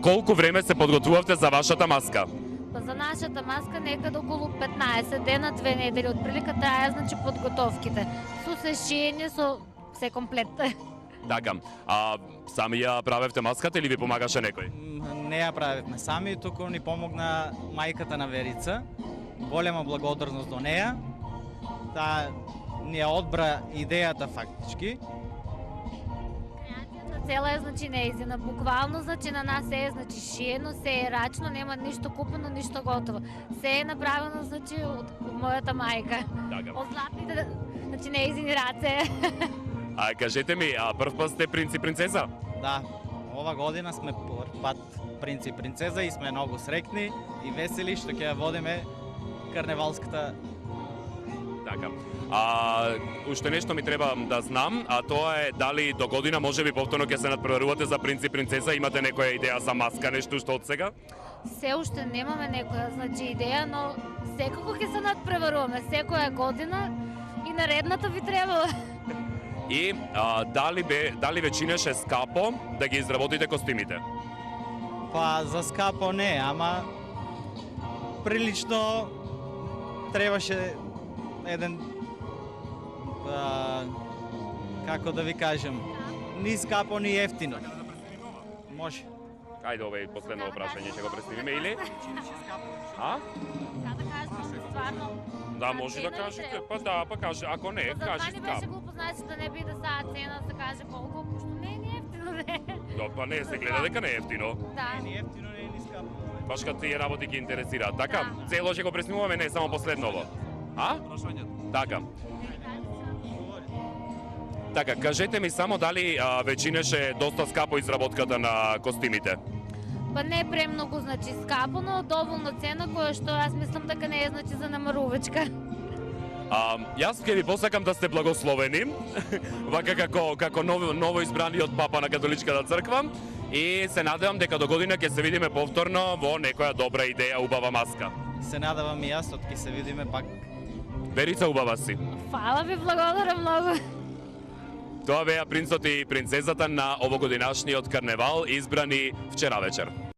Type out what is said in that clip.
Колку време се подготвувавте за вашата маска? Па за нашата маска некаде околу 15 дена, 2 недели. Отприлика трае, значи, подготовките. Со сешење, со се комплет. Така, сами ја правевте маската или ви помагаше некој? Не ја правевме сами, туку ни помогна мајката на Верица. Голема благодарност до неја. Таа ни ја одбра идејата фактички. Креацијата цела е, значи, неизина. Буквално, значи, на нас се е, значи, шиено, се е рачно, нема ништо купено, ништо готово. Се е направено, значи, од мојата мајка. Така. Од златните, значи, неизини раце. Кажете ми, прв пат сте принц и принцеза? Да, ова година сме прв пат принц и принцеза и сме многу среќни и весели што ќе ја водиме карневалската. Така. Уште нешто ми треба да знам, а тоа е дали до година можеби повторно ќе се надпреварувате за принц и принцеза, имате некоја идеја за маска, нешто што од сега? Се уште немаме некоја, значи, идеја, но секако ќе се надпреваруваме секоја година и наредната би требала. И дали ве чинеше скапо да ги изработите костимите? Па за скапо не, ама прилично требаше еден како да ви кажем, ни скапо ни ефтино. Може. Ајде, ова е последно прашање, ќе го преснимиме или? Да кажете, стварно. Да, може да кажете. Па да, па каже, ако не, Затоа кажи не беше скапо. глупо, значи, да не биде саа цена, да се каже колку, пошто не е ни ефтино, не. Да, па не, се гледа дека не е ефтино. Да. Ни ефтино, не ни скапо. Баш кад тие работи ги интересираат. Така, Да. цело ќе го преснимуваме, не само последново. Така. Така, кажете ми само дали ве чинеше доста скапо изработката на костимите? Па не премногу, значи, скапо, но доволна цена, која што јас мислам дека не е, значи, за намарувачка. Јас ќе ви посакам да сте благословени, вака како ново избраниот папа на католичката црква, и се надевам дека до година ќе се видиме повторно во некоја добра идеја, убава маска. Се надевам и јас, ќе се видиме пак. Верица, убава си. Фала ви, благодарам многу. Тоа беа принцот и принцезата на овогодинашниот карневал, избрани вчера вечер.